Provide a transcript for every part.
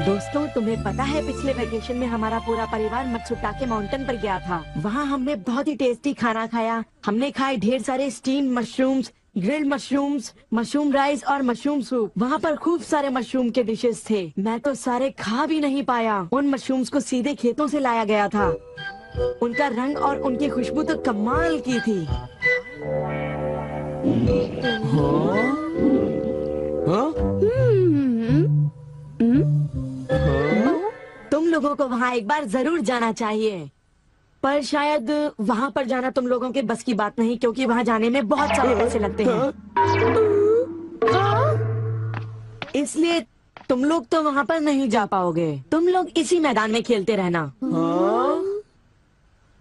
दोस्तों, तुम्हें पता है पिछले वेकेशन में हमारा पूरा परिवार मत्सुटाके माउंटेन पर गया था। वहाँ हमने बहुत ही टेस्टी खाना खाया। हमने खाए ढेर सारे steam mushrooms, grilled mushrooms, mushroom rice और मशरूम सूप। वहाँ पर खूब सारे मशरूम के डिशेस थे। मैं तो सारे खा भी नहीं पाया। उन मशरूम्स को सीधे खेतों से लाया गया था। उनका रंग और उनकी खुशबू तो कमाल की थी। तुम लोगों को वहाँ एक बार जरूर जाना चाहिए, पर शायद वहाँ पर जाना तुम लोगों के बस की बात नहीं, क्योंकि वहाँ जाने में बहुत सारे पैसे लगते हैं। इसलिए तुम लोग तो वहाँ पर नहीं जा पाओगे। तुम लोग इसी मैदान में खेलते रहना।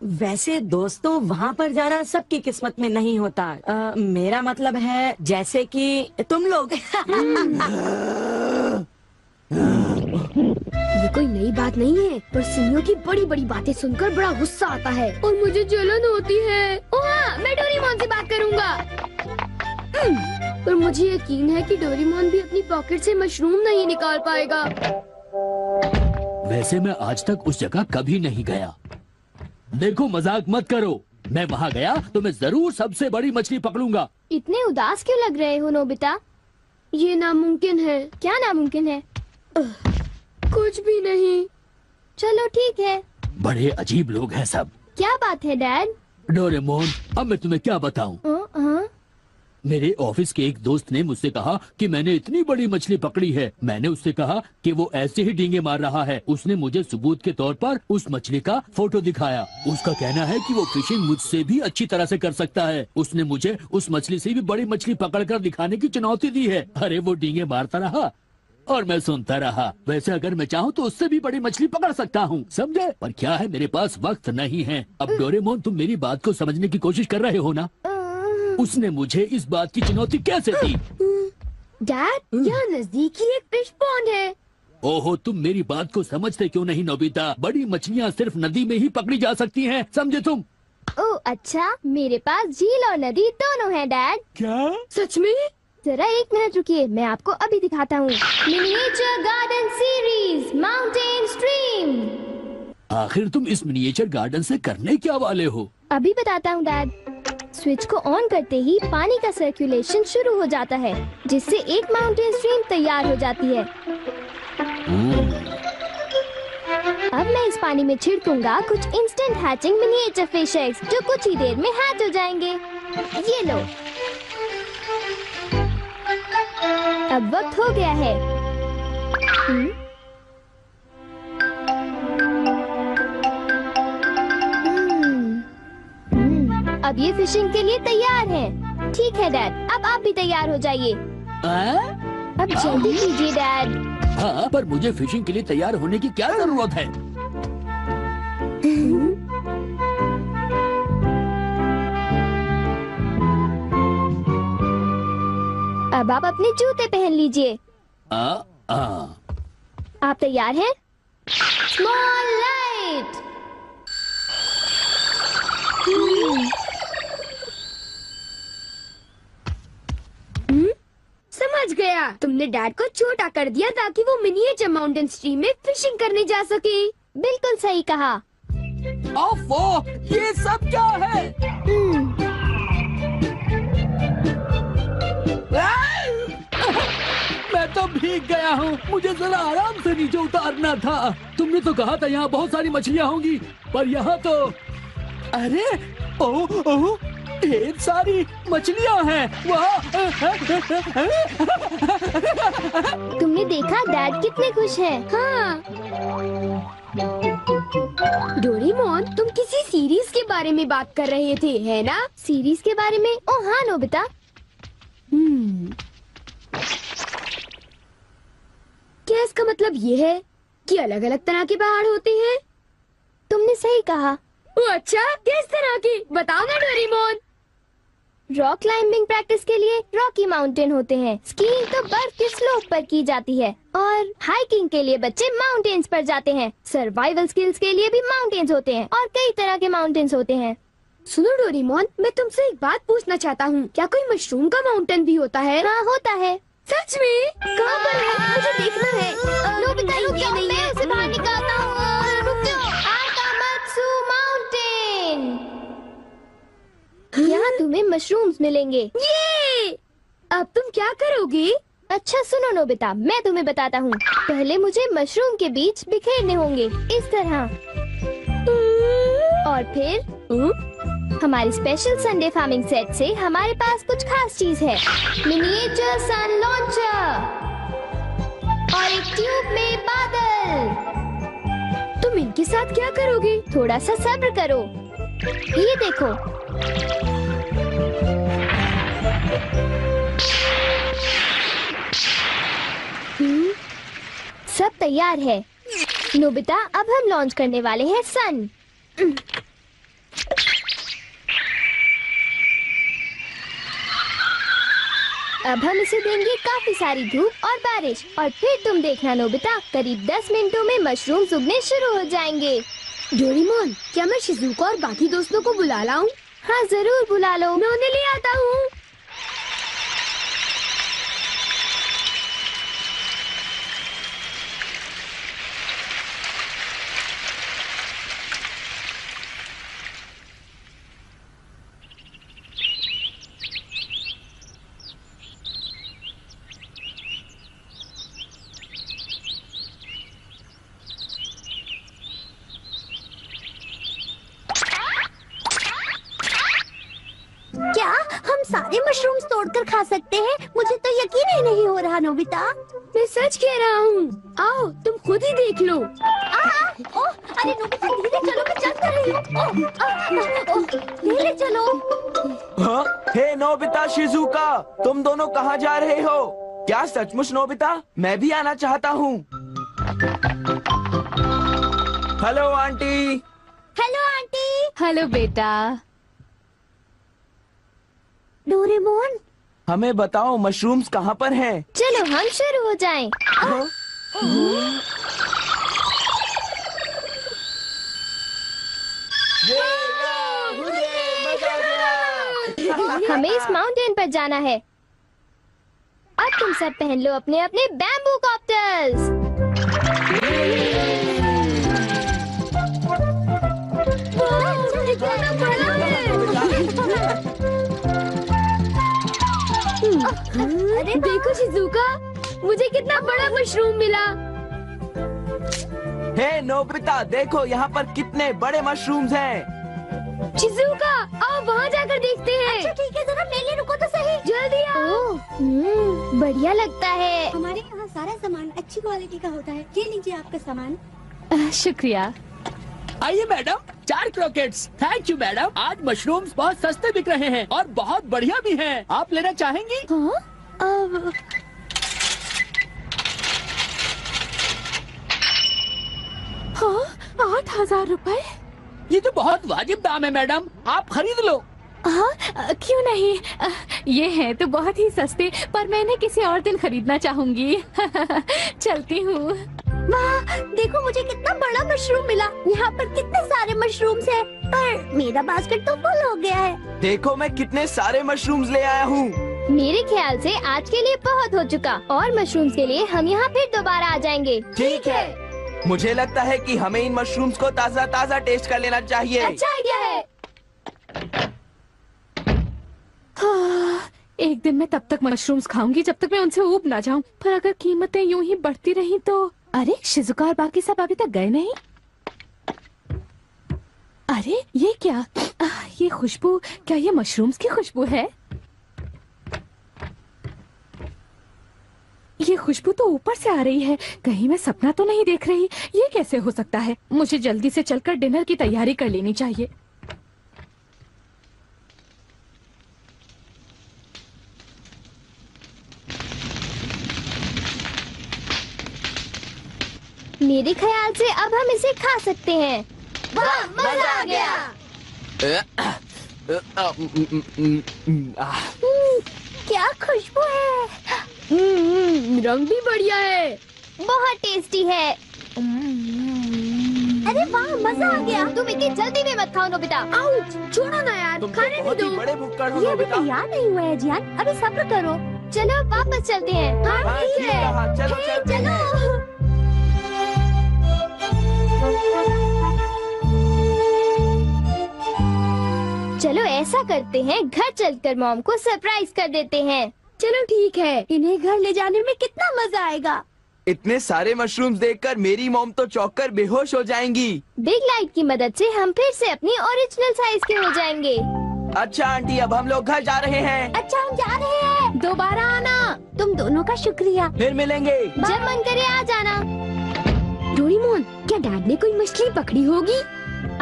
वैसे दोस्तों, वहाँ पर जाना सबकी किस्मत में नहीं होता। मेरा मतलब है जैसे कि तुम लोग। ये कोई नई बात नहीं है, पर सिनियों की बड़ी बड़ी बातें सुनकर बड़ा गुस्सा आता है और मुझे जलन होती है। ओह हाँ, मैं डोरेमोन से बात करूँगा। पर मुझे यकीन है कि डोरेमोन भी अपनी पॉकेट से मशरूम नहीं निकाल पाएगा। वैसे मैं आज तक उस जगह कभी नहीं गया। देखो, मजाक मत करो। मैं वहाँ गया तो मैं जरूर सबसे बड़ी मछली पकड़ूंगा। इतने उदास क्यों लग रहे हो नोबिता? ये नामुमकिन है। क्या नामुमकिन है? कुछ भी नहीं। चलो ठीक है। बड़े अजीब लोग हैं सब। क्या बात है डैड? डोरेमोन, अब मैं तुम्हें क्या बताऊं? मेरे ऑफिस के एक दोस्त ने मुझसे कहा कि मैंने इतनी बड़ी मछली पकड़ी है। मैंने उससे कहा कि वो ऐसे ही डींगे मार रहा है। उसने मुझे सबूत के तौर पर उस मछली का फोटो दिखाया। उसका कहना है कि वो फिशिंग मुझसे भी अच्छी तरह से कर सकता है। उसने मुझे उस मछली से भी बड़ी मछली पकड़कर दिखाने की चुनौती दी है। अरे वो डींगे मारता रहा और मैं सुनता रहा। वैसे अगर मैं चाहूँ तो उससे भी बड़ी मछली पकड़ सकता हूँ, समझे? पर क्या है, मेरे पास वक्त नहीं है। अब डोरेमोन, तुम मेरी बात को समझने की कोशिश कर रहे हो ना? उसने मुझे इस बात की चुनौती कैसे दी? डैड, यहाँ नजदीक ही एक फिश पॉन्ड है। ओहो, तुम मेरी बात को समझते क्यों नहीं नोबिता? बड़ी मछलियाँ सिर्फ नदी में ही पकड़ी जा सकती हैं, समझे तुम? ओह अच्छा, मेरे पास झील और नदी दोनों हैं डैड। क्या? सच में? जरा एक मिनट रुकिए, मैं आपको अभी दिखाता हूँ। Miniature garden series mountain stream. आखिर तुम इस मिनिएचर गार्डन से करने क्या वाले हो? अभी बताता हूँ डैड। स्विच को ऑन करते ही पानी का सर्कुलेशन शुरू हो जाता है, जिससे एक माउंटेन स्ट्रीम तैयार हो जाती है। अब मैं इस पानी में छिड़कूंगा कुछ instant hatching miniature fish eggs, जो कुछ ही देर में हैच हो जाएंगे। ये लो। अब वक्त हो गया है। अब ये फिशिंग के लिए तैयार हैं। ठीक है डैड, अब आप भी तैयार हो जाइए। अब जल्दी कीजिए डैड। हाँ, पर मुझे फिशिंग के लिए तैयार होने की क्या जरूरत है? अब आप अपने जूते पहन लीजिए। आप तैयार हैं? Small light. समझ गया, तुमने डैड को छोटा कर दिया ताकि वो मिनिएचर माउंटेन स्ट्रीम में फिशिंग करने जा सके। बिल्कुल सही कहा। ओफो, ये सब क्या है? मैं तो भीग गया हूँ। मुझे जरा आराम से नीचे उतारना था। तुमने तो कहा था यहाँ बहुत सारी मछलियाँ होंगी, पर यहाँ तो अरे ओह, ढेर सारी मछलियाँ हैं। तुमने देखा डैड कितने खुश हैं? हाँ। डोरेमोन, तुम किसी सीरीज के बारे में बात कर रहे थे, है ना? सीरीज के बारे में? ओह हाँ नोबिता। क्या इसका मतलब ये है कि अलग अलग तरह के पहाड़ होते हैं? तुमने सही कहा। ओह अच्छा, किस तरह की? बताओ ना डोरेमोन। रॉक क्लाइंबिंग प्रैक्टिस के लिए रॉकी माउंटेन होते हैं। स्कीइंग तो बर्फ के स्लोप पर की जाती है और हाइकिंग के लिए बच्चे माउंटेन्स पर जाते हैं। सर्वाइवल स्किल्स के लिए भी माउंटेन्स होते हैं और कई तरह के माउंटेन्स होते हैं। सुनो डोरेमोन, मैं तुमसे एक बात पूछना चाहता हूँ। क्या कोई मशरूम का माउंटेन भी होता है? हाँ होता है। सच में? कहाँ पर है? मुझे देखना है। क्या मैं उसे बाहर निकालता हूँ। रुक जाओ। आकामात्सु माउंटेन। यहाँ तुम्हें मशरूम्स मिलेंगे। ये अब तुम क्या करोगी? अच्छा सुनो नोबिता, मैं तुम्हें बताता हूँ। पहले मुझे मशरूम के बीच बिखेरने होंगे इस तरह, और फिर हमारी स्पेशल संडे फार्मिंग सेट से हमारे पास कुछ खास चीज है। मिनिएचर सन लॉन्चर और एक ट्यूब में बादल। तुम इनके साथ क्या करोगी? थोड़ा सा सब्र करो। ये देखो। सब तैयार है नोबिता। अब हम लॉन्च करने वाले हैं सन। अब हम इसे देंगे काफी सारी धूप और बारिश, और फिर तुम देखना नोबिता, करीब 10 मिनटों में मशरूम्स उगने शुरू हो जाएंगे। डोरेमोन, क्या मैं शिजुका और बाकी दोस्तों को बुला लाऊं? हाँ जरूर बुला लो, मैं उन्हें ले आता हूँ। क्या हम सारे मशरूम्स तोड़कर खा सकते हैं? मुझे तो यकीन ही नहीं हो रहा नोबिता। मैं सच कह रहा हूँ। आओ तुम खुद ही देख लो। ओह, अरे नोबिता धीरे चलो, मैं चल कर रही हूँ। धीरे चलो। हाँ? हे नोबिता, शिजुका, तुम दोनों कहाँ जा रहे हो? क्या सचमुच नोबिता? मैं भी आना चाहता हूँ। Hello aunty. Hello aunty. Hello बेटा। डोरेमोन, हमें बताओ मशरूम्स कहाँ पर हैं? चलो हम शुरू हो जाएं। हाँ? हमें इस माउंटेन पर जाना है। अब तुम सब पहन लो अपने अपने बैम्बू कॉप्टर्स। अरे देखो शिजुका, मुझे कितना बड़ा मशरूम मिला। हे नोबिता, देखो यहाँ पर कितने बड़े मशरूम्स हैं। शिजुका, आओ वहाँ जाकर देखते हैं। अच्छा ठीक है, जरा मेरे लिए रुको तो सही। जल्दी आओ। बढ़िया लगता है। हमारे यहाँ सारा सामान अच्छी क्वालिटी का होता है। ये लीजिए आपका सामान। शुक्रिया। आइए madam, 4 croquettes. Thank you madam. आज मशरूम्स बहुत सस्ते बिक रहे हैं और बहुत बढ़िया भी हैं। आप लेना चाहेंगी? हाँ? हाँ, 8,000 रुपए। ये तो बहुत वाजिब दाम है मैडम, आप खरीद लो। हाँ, क्यों नहीं। ये है तो बहुत ही सस्ते, पर मैं इन्हें किसी और दिन खरीदना चाहूंगी। चलती हूँ। वाह, देखो मुझे कितना बड़ा मशरूम मिला। यहाँ पर कितने सारे मशरूम्स हैं, पर मेरा बास्केट तो फुल हो गया है। देखो मैं कितने सारे मशरूम्स ले आया हूँ। मेरे ख्याल से आज के लिए बहुत हो चुका, और मशरूम्स के लिए हम यहाँ फिर दोबारा आ जाएंगे। ठीक है। मुझे लगता है कि हमें इन मशरूम्स को ताज़ा ताज़ा टेस्ट कर लेना चाहिए। अच्छा आइडिया है। हाँ, एक दिन मैं तब तक मशरूम्स खाऊंगी जब तक मैं उनसे ऊब ना जाऊं। पर अगर कीमतें यूं ही बढ़ती रही तो। अरे शिजुका और बाकी सब अभी तक गए नहीं। अरे ये क्या? ये खुशबू, क्या ये मशरूम्स की खुशबू है? ये खुशबू तो ऊपर से आ रही है। कहीं मैं सपना तो नहीं देख रही? ये कैसे हो सकता है? मुझे जल्दी से चलकर डिनर की तैयारी कर लेनी चाहिए। मेरे ख्याल से अब हम इसे खा सकते हैं। वाह, मजा आ गया। क्या खुशबू है। रंग भी बढ़िया है। बहुत टेस्टी है। अरे वाह, मजा आ गया। तुम इतनी जल्दी में मत खाओ नोबिता। आउच, छोड़ो ना यार, तुम तो खाने बहुत नहीं ही दो। बड़े भुक्कड़ हो ये अभी नोबिता। तैयार नहीं हुआ है जियान, अभी सब्र करो। चलो वापस चलते हैं। हाँ हाँ, ठीक ठीक है। कहा, चलो हे, चलते हैं। चलो। ऐसा करते हैं, घर चलकर मॉम को सरप्राइज कर देते हैं। चलो ठीक है। इन्हें घर ले जाने में कितना मजा आएगा। इतने सारे मशरूम्स देखकर मेरी मॉम तो चौंक कर बेहोश हो जाएंगी। बिग लाइट की मदद से हम फिर से अपनी ओरिजिनल साइज के हो जाएंगे। अच्छा आंटी, अब हम लोग घर जा रहे हैं। अच्छा हम जा रहे हैं। दोबारा आना। तुम दोनों का शुक्रिया। फिर मिलेंगे। जब मन करे आ जाना। डोरेमोन, क्या डैड ने कोई मछली पकड़ी होगी?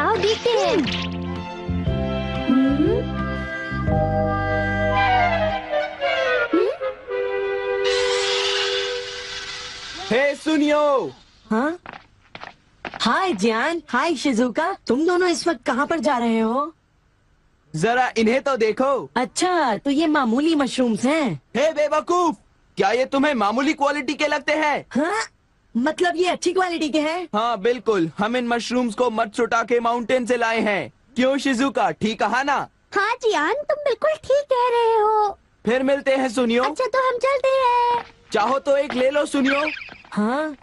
आओ देखते हैं। हे सुनियो। हाँ, हाय जियान, हाय शिजुका, तुम दोनों इस वक्त कहाँ पर जा रहे हो? जरा इन्हें तो देखो। अच्छा, तो ये मामूली मशरूम्स हैं। हे बेवकूफ, क्या ये तुम्हें मामूली क्वालिटी के लगते हैं? हाँ, मतलब ये अच्छी क्वालिटी के हैं? हाँ बिल्कुल, हम इन मशरूम्स को मत्सुटाके माउंटेन से लाए हैं। क्यों शिजुका, ठीक कहा ना? हाँ जियान, तुम बिल्कुल ठीक कह रहे हो। फिर मिलते हैं सुनियो। अच्छा तो हम चलते हैं। चाहो तो एक ले लो सुनियो। हाँ।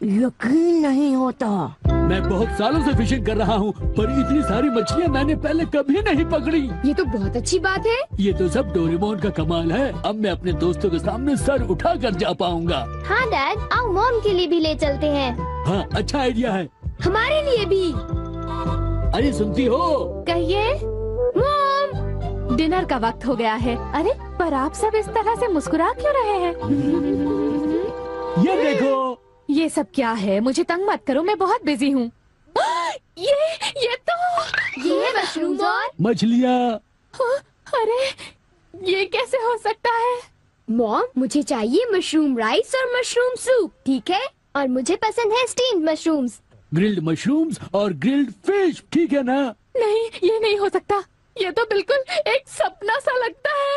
यकीन नहीं होता। मैं बहुत सालों से फिशिंग कर रहा हूँ, पर इतनी सारी मछलियाँ मैंने पहले कभी नहीं पकड़ी। ये तो बहुत अच्छी बात है। ये तो सब डोरेमोन का कमाल है। अब मैं अपने दोस्तों के सामने सर उठा कर जा पाऊंगा। हाँ डैड, आओ मॉम के लिए भी ले चलते हैं। हाँ, अच्छा आइडिया है। हमारे लिए भी। अरे सुनती हो? कहिए। मॉम, डिनर का वक्त हो गया है। अरे पर आप सब इस तरह से मुस्कुरा क्यों रहे हैं? ये देखो। ये सब क्या है? मुझे तंग मत करो, मैं बहुत बिजी हूँ। ये तो ये है मशरूम्स और मछलियाँ। अरे ये कैसे हो सकता है? मॉम, मुझे चाहिए मशरूम राइस और मशरूम सूप, ठीक है? और मुझे पसंद है स्टीम्ड मशरूम्स। ग्रिल्ड मशरूम्स और ग्रिल्ड फिश, ठीक है ना? नहीं, ये नहीं हो सकता। ये तो बिल्कुल एक सपना सा लगता है।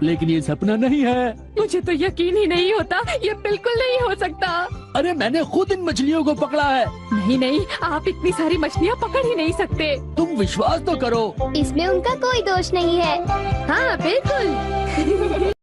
लेकिन ये सपना नहीं है। मुझे तो यकीन ही नहीं होता, ये बिल्कुल नहीं हो सकता। अरे मैंने खुद इन मछलियों को पकड़ा है। नहीं नहीं, आप इतनी सारी मछलियाँ पकड़ ही नहीं सकते। तुम विश्वास तो करो। इसमें उनका कोई दोष नहीं है। हाँ बिल्कुल।